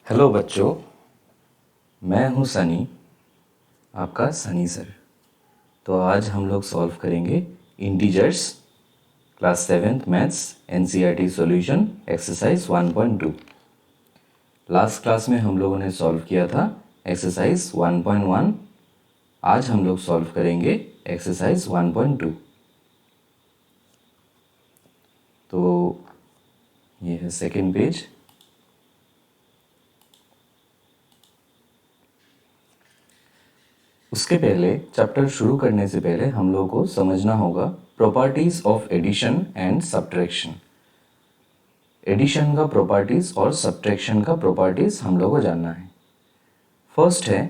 Hello बच्चों, मैं हूँ सनी, आपका सनी सर। तो आज हम लोग सॉल्व करेंगे integers class 7th maths NCERT solution exercise 1.2। Last class में हम लोगों ने सॉल्व किया था एक्सरसाइज 1.1। आज हम लोग सॉल्व करेंगे एक्सरसाइज 1.2। तो ये है सेकेंड पेज। उसके पहले चैप्टर शुरू करने से पहले हम लोग को समझना होगा properties of addition and subtraction. Addition का प्रॉपर्टीज और सब्ट्रैक्शन का प्रॉपर्टीज हम लोग को जानना है। फर्स्ट है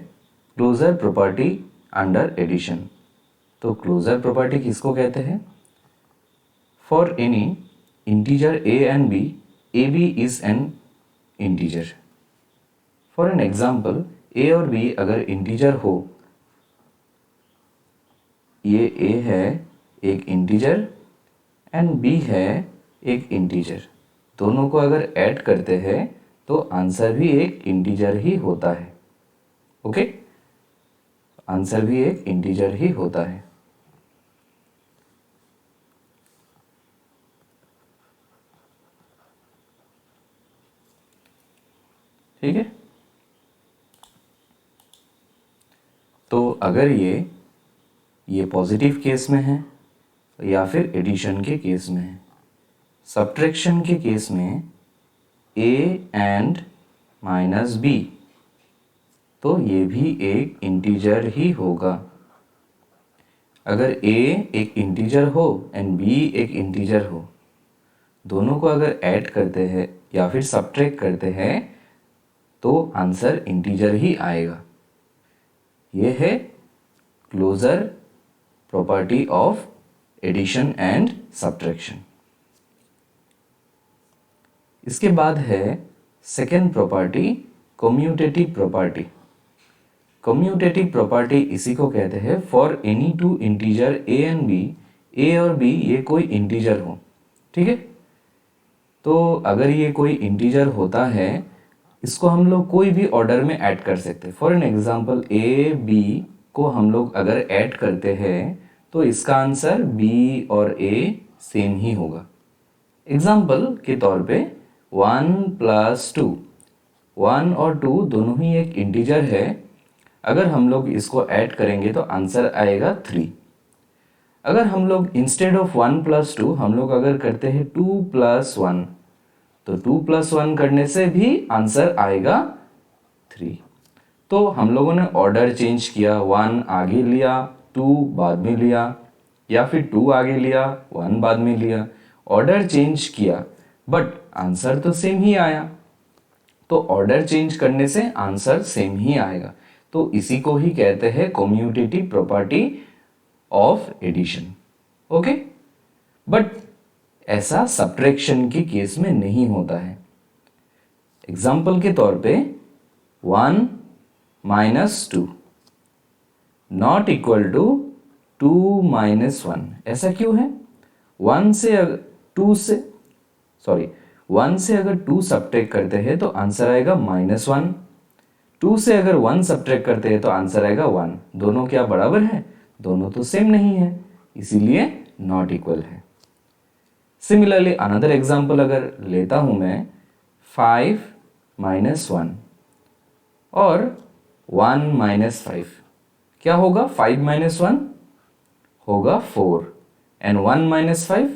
क्लोजर प्रॉपर्टी अंडर एडिशन। तो क्लोजर प्रॉपर्टी किसको कहते हैं? For any integer A and B, A B is an integer. For an example, A और बी अगर इंटीजर हो, ये a है एक इंटीजर एंड b है एक इंटीजर, दोनों को अगर ऐड करते हैं तो आंसर भी एक इंटीजर ही होता है। ओके, आंसर भी एक इंटीजर ही होता है। ठीक है, तो अगर ये पॉजिटिव केस में है या फिर एडिशन के केस में है। सब्ट्रैक्शन के केस में a एंड माइनस b, तो ये भी एक इंटीजर ही होगा। अगर a एक इंटीजर हो एंड b एक इंटीजर हो, दोनों को अगर ऐड करते हैं या फिर सब्ट्रैक्ट करते हैं तो आंसर इंटीजर ही आएगा। ये है closure property of addition and subtraction. इसके बाद है second property, commutative property. Commutative property इसी को कहते हैं for any two integer A and B, A और बी ये कोई इंटीजर हो। ठीक है, तो अगर ये कोई इंटीजर होता है, इसको हम लोग कोई भी ऑर्डर में ऐड कर सकते हैं। For an example, a b को हम लोग अगर ऐड करते हैं तो इसका आंसर बी और ए सेम ही होगा। एग्जाम्पल के तौर पे 1 + 2, 1 और 2 दोनों ही एक इंटीजर है। अगर हम लोग इसको ऐड करेंगे तो आंसर आएगा 3। अगर हम लोग इंस्टेड ऑफ 1 + 2 हम लोग अगर करते हैं 2 + 1, तो 2 + 1 करने से भी आंसर आएगा 3। तो हम लोगों ने ऑर्डर चेंज किया, 1 आगे लिया, 2 बाद में लिया, या फिर 2 आगे लिया, 1 बाद में लिया। ऑर्डर चेंज किया बट आंसर तो सेम ही आया। तो ऑर्डर चेंज करने से आंसर सेम ही आएगा। तो इसी को ही कहते हैं commutative property of addition. Okay, but ऐसा सब्ट्रैक्शन के केस में नहीं होता है। एग्जाम्पल के तौर पे 1 - 2 नॉट इक्वल टू 2 - 1। ऐसा क्यों है? 1 से अगर 2 सब्ट्रैक्ट करते हैं तो आंसर आएगा -1। 2 से अगर 1 सब्ट्रैक्ट करते हैं तो आंसर आएगा 1। दोनों क्या बराबर है? दोनों तो सेम नहीं है, इसीलिए नॉट इक्वल है। सिमिलरली अनदर एग्जाम्पल अगर लेता हूं मैं, 5 - 1 और 1 - 5, क्या होगा? 5 - 1 होगा 4 एंड 1 - 5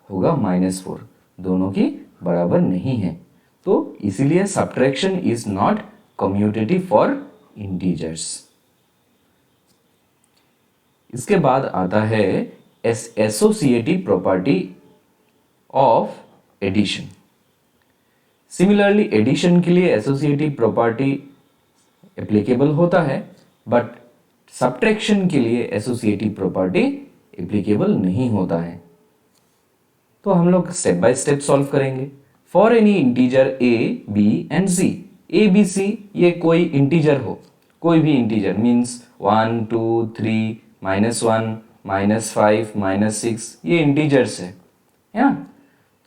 होगा -4। दोनों की बराबर नहीं है, तो इसीलिए subtraction is not commutative for integers. इसके बाद आता है associative property of addition. Similarly addition के लिए एसोसिएटिव प्रॉपर्टी एप्लीकेबल होता है, बट सब्ट्रैक्शन के लिए एसोसिएटिव प्रॉपर्टी एप्लीकेबल नहीं होता है। तो हम लोग स्टेप बाय स्टेप सॉल्व करेंगे। For any integer a b and c, a b c ये कोई इंटीजर हो, कोई भी इंटीजर मीन्स 1 2 3 -1 -5 -6 ये इंटीजर्स है ना।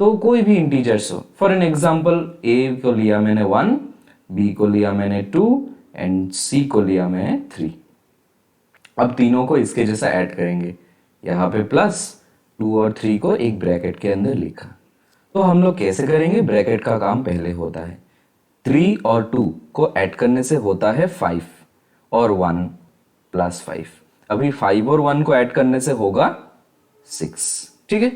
तो कोई भी इंटीजर्स हो, फॉर एन एग्जाम्पल ए को लिया मैंने 1 बी को लिया मैंने 2 एंड सी को लिया मैं 3। अब तीनों को इसके जैसा ऐड करेंगे, यहाँ पे प्लस 2 और 3 को एक ब्रैकेट के अंदर लिखा। तो हम लोग कैसे करेंगे, ब्रैकेट का काम पहले होता है। 3 और 2 को ऐड करने से होता है 5 और 1 प्लस 5। अभी 5 और 1 को ऐड करने से होगा 6। ठीक है,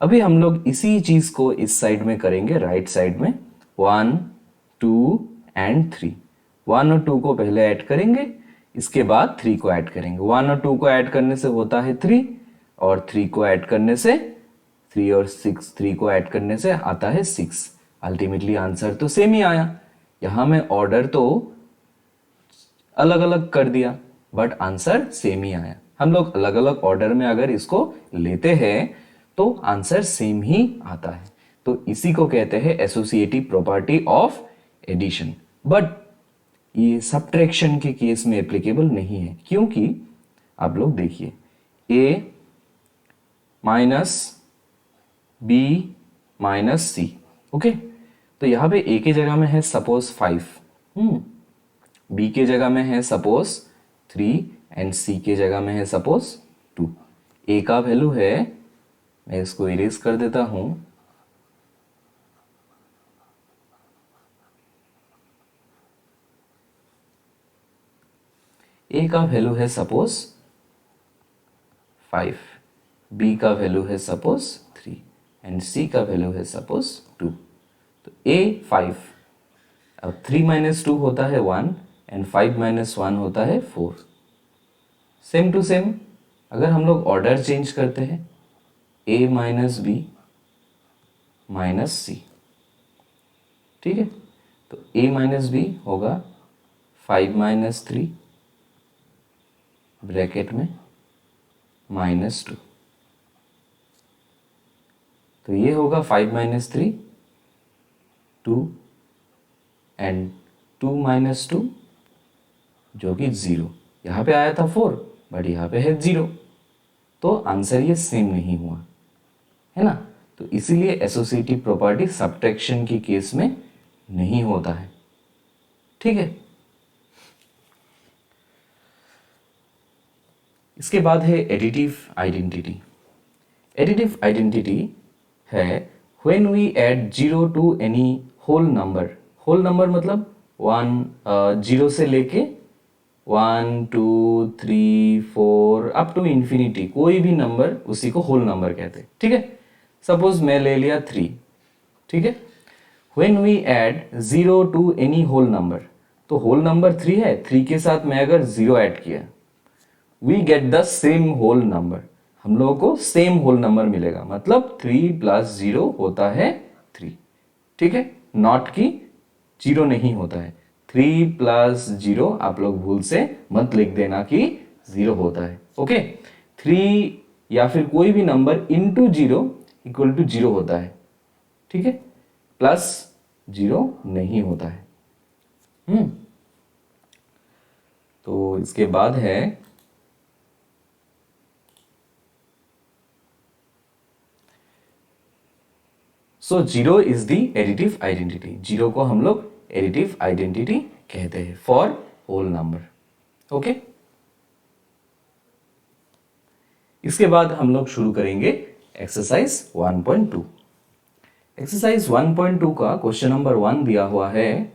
अभी हम लोग इसी चीज को इस साइड में करेंगे, राइट साइड में। 1 2 एंड 3, 1 और 2 को पहले ऐड करेंगे, इसके बाद 3 को ऐड करेंगे। 1 और 2 को ऐड करने से होता है 3 और 3 को ऐड करने से 3 और 6, 3 को ऐड करने से आता है 6। अल्टीमेटली आंसर तो सेम ही आया। यहां में ऑर्डर तो अलग अलग कर दिया बट आंसर सेम ही आया। हम लोग अलग अलग ऑर्डर में अगर इसको लेते हैं तो आंसर सेम ही आता है। तो इसी को कहते हैं associative property of addition. But ये सब्ट्रैक्शन के केस में एप्लीकेबल नहीं है, क्योंकि आप लोग देखिए a minus b minus c. Okay, तो यहां पे a के जगह में है सपोज 5, b के जगह में है सपोज 3 एंड c के जगह में है सपोज 2। a का वैल्यू है, मैं इसको इरेज कर देता हूं, a का वैल्यू है सपोज 5, b का वैल्यू है सपोज 3 एंड c का वैल्यू है सपोज 2। तो a 5, अब 3 माइनस 2 होता है 1 एंड 5 माइनस 1 होता है 4। सेम टू सेम अगर हम लोग ऑर्डर चेंज करते हैं, a माइनस बी माइनस सी। ठीक है, तो a माइनस बी होगा 5 माइनस 3 ब्रैकेट में माइनस 2। तो ये होगा 5 माइनस 3 2 एंड 2 माइनस 2 जो कि 0। यहाँ पे आया था 4 बट यहाँ पे है 0, तो आंसर ये सेम नहीं हुआ, है ना। तो इसीलिए एसोसिएटिव प्रॉपर्टी सब्ट्रैक्शन के केस में नहीं होता है। ठीक है, इसके बाद है एडिटिव आइडेंटिटी। एडिटिव आइडेंटिटी है when we add 0 to any whole number. Whole number मतलब 0 से लेके 1 2 3 4 अप टू इंफिनिटी, कोई भी नंबर उसी को होल नंबर कहते हैं। ठीक है, सपोज मैं ले लिया 3। ठीक है, when we add 0 to any whole number, तो होल नंबर 3 है, 3 के साथ मैं अगर 0 ऐड किया, we get the same whole number. हम लोगों को सेम होल नंबर मिलेगा, मतलब 3 प्लस 0 होता है 3। ठीक है, नॉट की 0 नहीं होता है। 3 प्लस 0 आप लोग भूल से मत लिख देना कि 0 होता है। ओके, 3 या फिर कोई भी नंबर इंटू 0 इक्वल टू 0 होता है। ठीक है, प्लस 0 नहीं होता है। तो इसके बाद है सो 0 इज द एडिटिव आइडेंटिटी। 0 को हम लोग एडिटिव आइडेंटिटी कहते हैं फॉर होल नंबर। ओके, इसके बाद हम लोग शुरू करेंगे एक्सरसाइज 1.2। एक्सरसाइज 1.2 का क्वेश्चन नंबर 1 दिया हुआ है,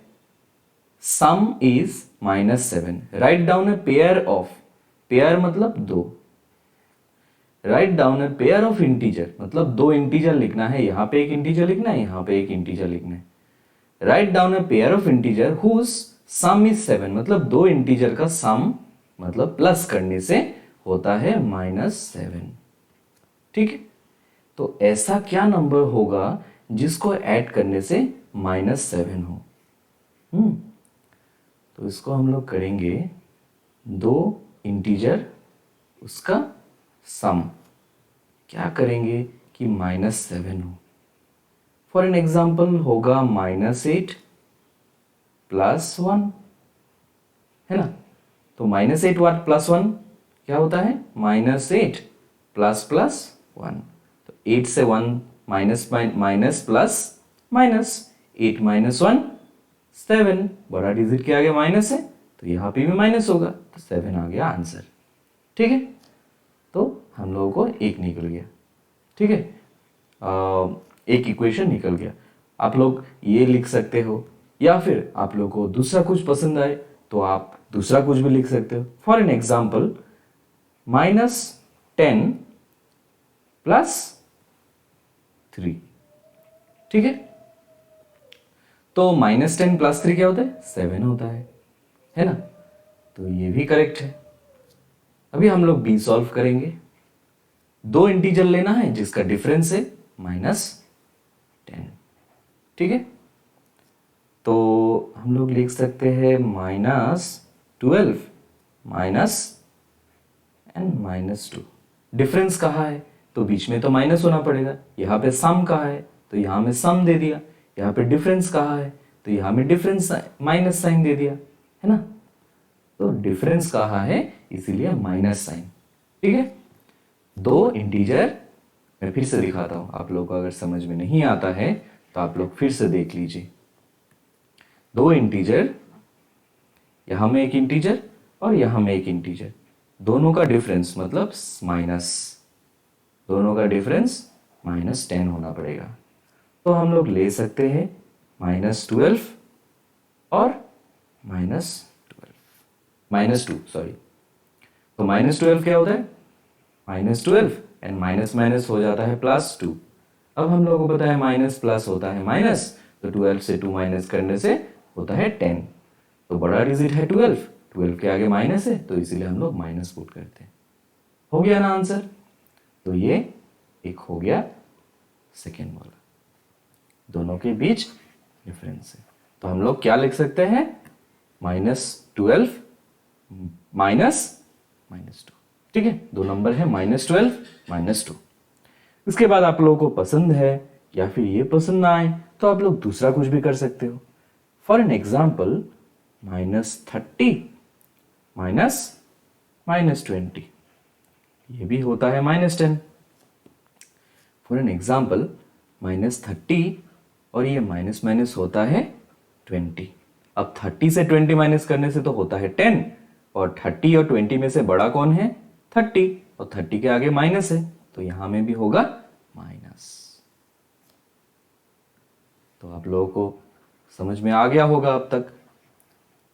सम is -7, right down a pair of, pair मतलब 2, right down a pair of integer मतलब 2 इंटीजर लिखना है, यहां पे एक इंटीजर लिखना है, यहां पे एक इंटीजर लिखना है। Write down a pair of integer whose sum is 7 मतलब 2 इंटीजर का सम मतलब प्लस करने से होता है -7। ठीक है, तो ऐसा क्या नंबर होगा जिसको ऐड करने से -7 हो। तो इसको हम लोग करेंगे 2 इंटीजर उसका सम, क्या करेंगे कि -7 हो। फॉर एन एग्जाम्पल होगा -8 प्लस 1, है ना। तो -8 वाट प्लस 1 क्या होता है, -8 प्लस प्लस 1। तो 8 से 1 minus minus plus minus, 8 minus 1 7, बड़ा डिजिट के आगे माइनस है तो यहाँ पे भी माइनस होगा, तो 7 आ गया आंसर। ठीक है, तो हम लोगों को एक निकल गया। ठीक है, एक इक्वेशन निकल गया। आप लोग ये लिख सकते हो, या फिर आप लोगों को दूसरा कुछ पसंद आए तो आप दूसरा कुछ भी लिख सकते हो। For an example, -10 + 3। ठीक है, तो -10 + 3 क्या होता है? 7 होता है ना? तो ये भी करेक्ट है। अभी हम लोग b सॉल्व करेंगे। दो इंटीजर लेना है जिसका डिफरेंस है -10। ठीक है, तो हम लोग लिख सकते हैं -12 -2। डिफरेंस कहाँ है तो बीच में तो माइनस होना पड़ेगा। यहाँ पे सम कहाँ है तो यहाँ में सम दे दिया। यहाँ पे डिफरेंस कहाँ है तो यहाँ में डिफरेंस माइनस साइन दे दिया, है ना? तो डिफरेंस कहाँ है इसीलिए माइनस साइन। ठीक है, दो इंटीजर, मैं फिर से दिखाता हूं, आप लोग को अगर समझ में नहीं आता है तो आप लोग फिर से देख लीजिए। दो इंटीजर, यहां में एक इंटीजर और यहां में एक इंटीजर, दोनों का डिफरेंस मतलब माइनस, दोनों का डिफरेंस -10 होना पड़ेगा। तो हम लोग ले सकते हैं -12 और -2, सॉरी। तो -12 क्या होता है? -12 एंड माइनस माइनस हो जाता है +2। अब हम लोगों को पता है माइनस प्लस होता है माइनस, तो 12 से 2 माइनस करने से होता है 10। तो बड़ा डिजिट है 12, 12 के आगे माइनस है तो इसीलिए हम लोग माइनस पुट करते हैं। हो गया ना आंसर? तो ये एक हो गया सेकेंड वाला, दोनों के बीच डिफरेंस है। तो हम लोग क्या लिख सकते हैं? -12 -2। ठीक है, दो नंबर है -12 -2। इसके बाद आप लोगों को पसंद है या फिर ये पसंद ना आए तो आप लोग दूसरा कुछ भी कर सकते हो। फॉर एन एग्जाम्पल, -30 -20, ये भी होता है -10। फॉर एन एग्जाम्पल, -30 और ये माइनस माइनस होता है 20। अब 30 से 20 माइनस करने से तो होता है 10, और 30 और 20 में से बड़ा कौन है? 30, और 30 के आगे माइनस है तो यहां में भी होगा माइनस। तो आप लोगों को समझ में आ गया होगा अब तक।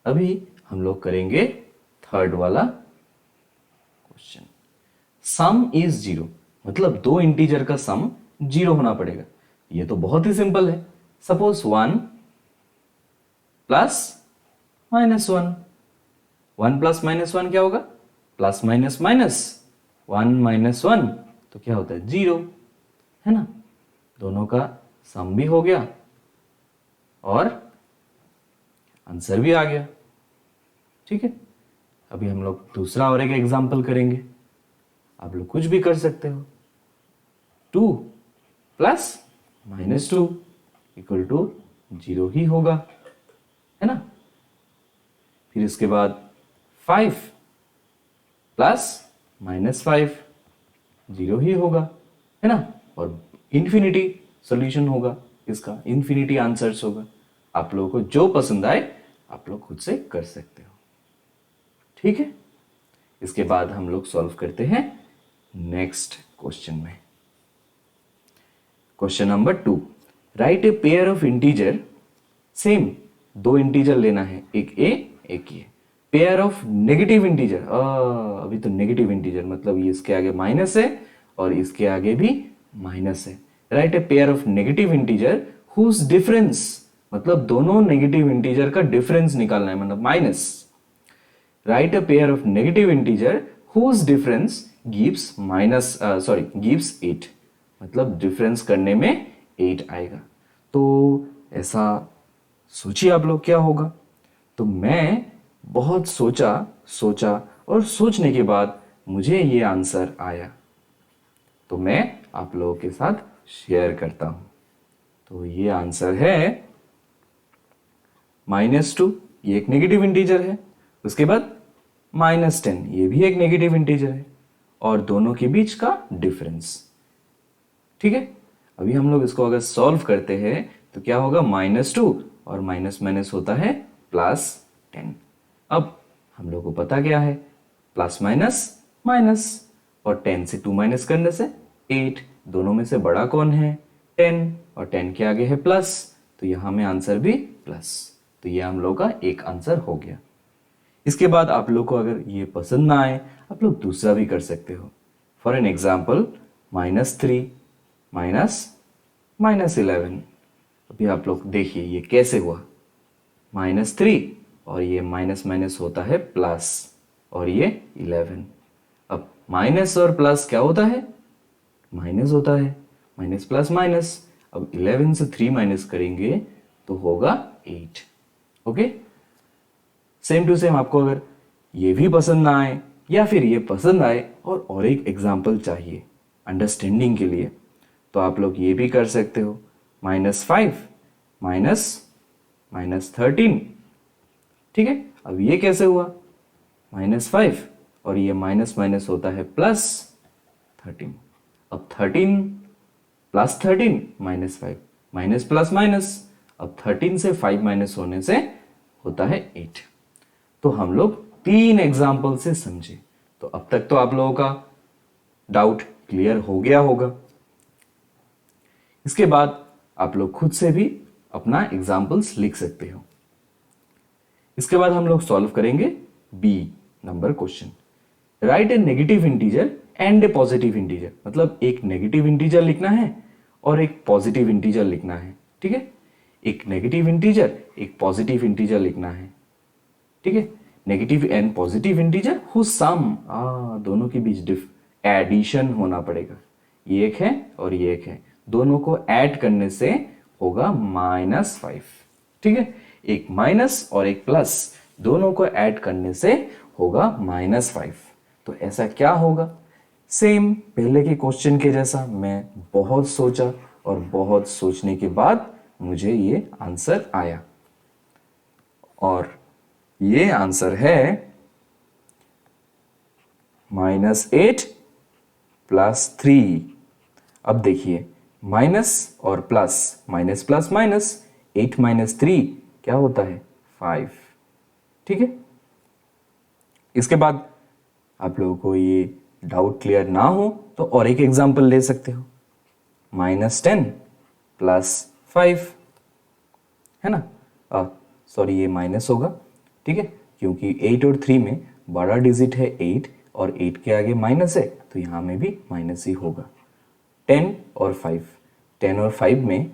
अभी हम लोग करेंगे थर्ड वाला क्वेश्चन। सम इज 0, मतलब दो इंटीजर का सम 0 होना पड़ेगा। ये तो बहुत ही सिंपल है। सपोज 1 + -1, 1 + -1 क्या होगा? प्लस माइनस माइनस, 1 - 1 तो क्या होता है? 0, है ना? दोनों का सम भी हो गया और आंसर भी आ गया। ठीक है, अभी हम लोग दूसरा और एक एग्जाम्पल करेंगे। आप लोग कुछ भी कर सकते हो। 2 + -2 = 0 ही होगा, है ना? फिर इसके बाद 5 + -5 0 ही होगा, है ना? और इंफिनिटी सॉल्यूशन होगा इसका, इंफिनिटी आंसर्स होगा। आप लोगों को जो पसंद आए आप लोग खुद से कर सकते हो। ठीक है, इसके बाद हम लोग सॉल्व करते हैं नेक्स्ट क्वेश्चन में। Question number 2, right a pair of integer. Same दो इंटीजर लेना है, एक ए एक ये। पेयर ऑफ नेगेटिव इंटीजर, अभी तो नेगेटिव इंटीजर मतलब ये इसके आगे माइनस है और इसके आगे भी माइनस है। Write a pair of negative integer whose difference, मतलब दोनों नेगेटिव इंटीजर का डिफरेंस निकालना है, मतलब minus. Write a pair of negative integer whose difference gives gives 8, मतलब डिफरेंस करने में 8 आएगा। तो ऐसा सोचिए आप लोग क्या होगा। तो मैं बहुत सोचा और सोचने के बाद मुझे ये आंसर आया, तो मैं आप लोगों के साथ शेयर करता हूं। तो ये आंसर है -2, ये एक नेगेटिव इंटीजर है। उसके बाद -10, ये भी एक नेगेटिव इंटीजर है, और दोनों के बीच का डिफरेंस। ठीक है, अभी हम लोग इसको अगर सॉल्व करते हैं तो क्या होगा? -2 और माइनस माइनस होता है प्लस 10। अब हम लोग को पता क्या है, प्लस माइनस माइनस, और 10 से 2 माइनस करने से 8। दोनों में से बड़ा कौन है, 10, और 10 के आगे है प्लस, तो यहां में आंसर भी प्लस। तो ये हम लोग का एक आंसर हो गया। इसके बाद आप लोग को अगर ये पसंद ना आए, आप लोग दूसरा भी कर सकते हो। For an example, -3 minus 11। अभी आप लोग देखिए ये कैसे हुआ, -3 और ये माइनस माइनस होता है प्लस, और ये 11। अब माइनस और प्लस क्या होता है, माइनस होता है, माइनस प्लस माइनस। अब 11 से 3 माइनस करेंगे तो होगा 8। ओके, सेम टू सेम आपको अगर ये भी पसंद ना आए या फिर ये पसंद आए और एक एग्जाम्पल चाहिए अंडरस्टैंडिंग के लिए, तो आप लोग ये भी कर सकते हो। -5 माइनस 13। ठीक है, अब ये कैसे हुआ, -5 और ये माइनस माइनस होता है प्लस 13। अब 13 प्लस 13 -5 माइनस प्लस माइनस। अब 13 से 5 माइनस होने से होता है 8। तो हम लोग 3 एग्जाम्पल से समझे। तो अब तक तो आप लोगों का डाउट क्लियर हो गया होगा। इसके बाद आप लोग खुद से भी अपना एग्जाम्पल्स लिख सकते हो। इसके बाद हम लोग सॉल्व करेंगे B number question. Write a negative integer and a positive integer, मतलब एक नेगेटिव इंटीजर लिखना है और एक पॉजिटिव इंटीजर लिखना है। ठीक है, एक नेगेटिव इंटीजर एक पॉजिटिव इंटीजर लिखना है। ठीक है, negative and positive integer whose sum, दोनों के बीच एडिशन होना पड़ेगा। ये एक है और ये एक है, दोनों को ऐड करने से होगा -5। ठीक है, एक माइनस और एक प्लस, दोनों को ऐड करने से होगा -5। तो ऐसा क्या होगा, सेम पहले के क्वेश्चन के जैसा। मैं बहुत सोचा और बहुत सोचने के बाद मुझे ये आंसर आया, और ये आंसर है -8 + 3। अब देखिए, माइनस और प्लस, माइनस प्लस माइनस, 8 - 3 क्या होता है, 5। ठीक है, इसके बाद आप लोगों को ये डाउट क्लियर ना हो तो और एक एग्जांपल ले सकते हो, -10 + 5, है ना। सॉरी, ये माइनस होगा। ठीक है, क्योंकि 8 और 3 में बड़ा डिजिट है 8 और 8 के आगे माइनस है, तो यहाँ में भी माइनस ही होगा। 10 और 5, 10 और 5 में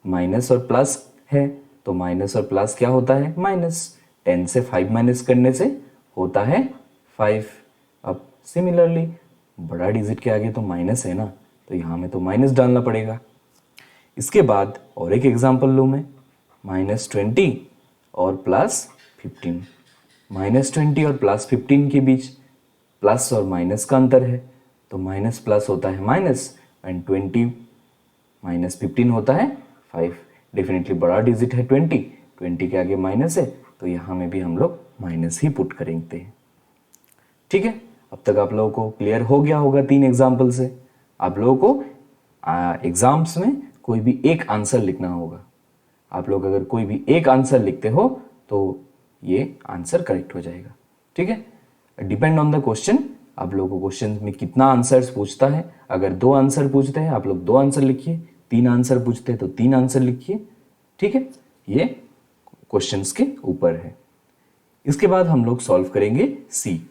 माइनस और प्लस है, तो माइनस और प्लस क्या होता है, माइनस। 10 से 5 माइनस करने से होता है 5। अब सिमिलरली बड़ा डिजिट के आगे तो माइनस है ना, तो यहाँ में तो माइनस डालना पड़ेगा। इसके बाद और एक एग्जांपल लूँ मैं, -20 और +15। -20 और +15 के बीच प्लस और माइनस का अंतर है, तो माइनस प्लस होता है माइनस, एंड 20 - 15 होता है 5। डेफिनेटली बड़ा डिजिट है 20 के आगे माइनस है, तो यहाँ में भी हम लोग माइनस ही पुट करेंगे। ठीक है, अब तक आप लोगों को क्लियर हो गया होगा 3 एग्जाम्पल से। आप लोगों को एग्जाम्स में कोई भी एक आंसर लिखना होगा। आप लोग अगर कोई भी एक आंसर लिखते हो तो ये आंसर करेक्ट हो जाएगा। ठीक है, डिपेंड ऑन द क्वेश्चन, आप लोगों को क्वेश्चन में कितना आंसर्स पूछता है। अगर 2 आंसर पूछते हैं आप लोग 2 आंसर लिखिए, 3 आंसर पूछते हैं तो 3 आंसर लिखिए। ठीक है, ये क्वेश्चंस के ऊपर है। इसके बाद हम लोग सॉल्व करेंगे C,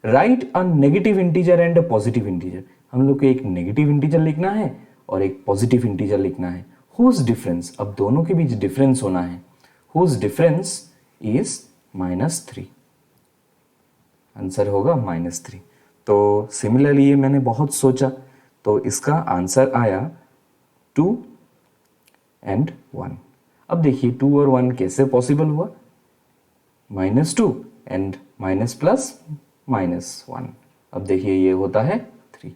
right a negative integer and a positive integer. हम लोग को एक नेगेटिव इंटीजर लिखना है और एक पॉजिटिव इंटीजर लिखना है। हुज डिफरेंस, अब दोनों के बीच डिफरेंस होना है। हुज डिफरेंस इज -3, आंसर होगा -3। तो सिमिलरली ये मैंने बहुत सोचा, तो इसका आंसर आया 2 और 1। अब देखिए 2 और 1 कैसे पॉसिबल हुआ, -2 एंड माइनस प्लस -1। अब देखिए ये होता है 3।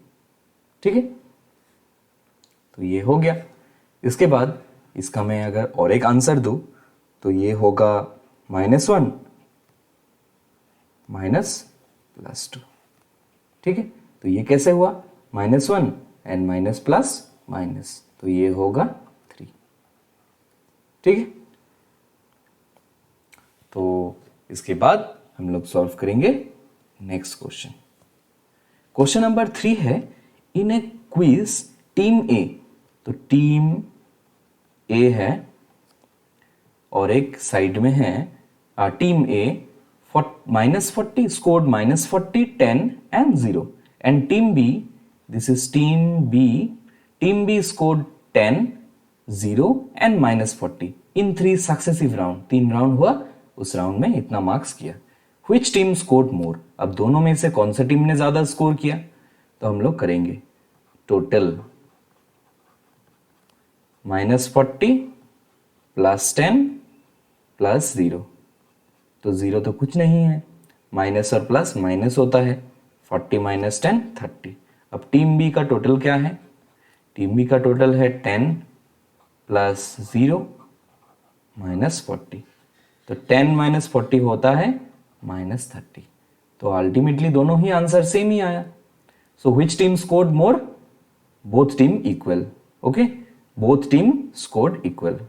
ठीक है, तो ये हो गया। इसके बाद इसका मैं अगर और एक आंसर दूं तो ये होगा -1 +2। ठीक है, तो ये कैसे हुआ, -1 एंड माइनस प्लस माइनस, तो ये होगा 3। ठीक है, तो इसके बाद हम लोग सॉल्व करेंगे नेक्स्ट क्वेश्चन। क्वेश्चन नंबर 3 है, इन ए क्विज टीम ए, तो टीम ए है और एक साइड में है team A -40 scored -40, 10 and 0, and team B, this is team B scored 10, 0 and -40 in 3 successive round, 3 round हुआ, उस राउंड में इतना मार्क्स किया। Which team scored more? अब दोनों में से कौन सा टीम ने ज्यादा स्कोर किया, तो हम लोग करेंगे टोटल -40 + 10 + 0, तो 0 तो कुछ नहीं है, माइनस और प्लस माइनस होता है, 40 - 10 30। अब टीम बी का टोटल क्या है, टीम बी का टोटल है 10 + 0 -40, तो 10 - 40 होता है -30, तो अल्टीमेटली दोनों ही आंसर सेम ही आया। So which team scored more, both team equal, okay, both team scored equal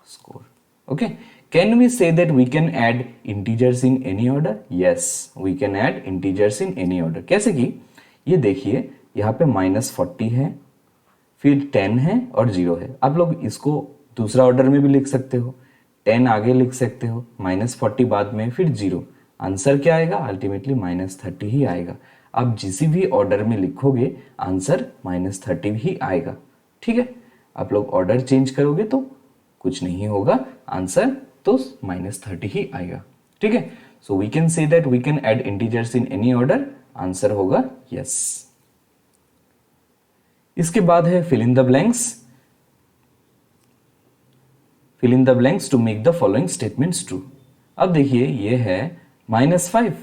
score, okay. Can we say that we can add integers in any order? Yes, we can add integers in any order. कैसे कि ये देखिए यहाँ पे -40 है, फिर 10 है और 0 है। आप लोग इसको दूसरा ऑर्डर में भी लिख सकते हो, 10 आगे लिख सकते हो, -40 बाद में, फिर 0। आंसर क्या आएगा, अल्टीमेटली -30 ही आएगा। आप जिस भी ऑर्डर में लिखोगे आंसर -30 ही आएगा, ठीक है। आप लोग ऑर्डर चेंज करोगे तो कुछ नहीं होगा, आंसर तो -30 ही आएगा, ठीक है। So we can say that we can add integers in any order, answer होगा यस। इसके बाद है fill in the blanks. Fill in the blanks to make the following statements true. अब देखिए ये है -5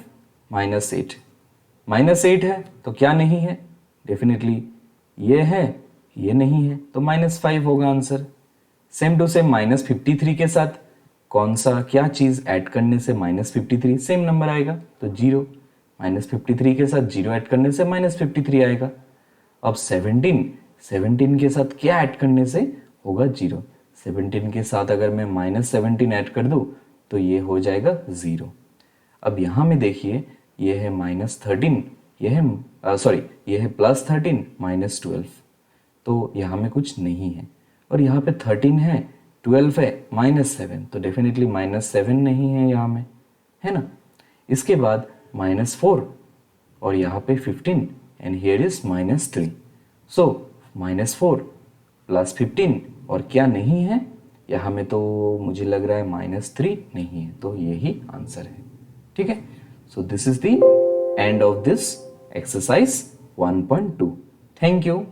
-8, -8 है तो क्या नहीं है, डेफिनेटली ये है, ये नहीं है, तो -5 होगा आंसर। सेम टू सेम -53 के साथ कौन सा क्या चीज ऐड करने से -53 सेम नंबर आएगा, तो 0, -53 के साथ 0 ऐड करने से -53 आएगा। अब 17 के साथ क्या ऐड करने से होगा 0, 17 के साथ अगर मैं -17 ऐड कर दूं तो ये हो जाएगा 0। अब यहां में देखिए ये है -13, ये है सॉरी ये है +13 -12, तो यहाँ में कुछ नहीं है, और यहाँ पे 13 है, 12 है, -7, तो डेफिनेटली -7 नहीं है यहाँ में, है ना। इसके बाद -4 और यहाँ पे 15 एंड हियर इज -3, सो -4 + 15 और क्या नहीं है यहाँ में, तो मुझे लग रहा है -3 नहीं है, तो यही आंसर है, ठीक है। So this is the end of this exercise 1.2। Thank you.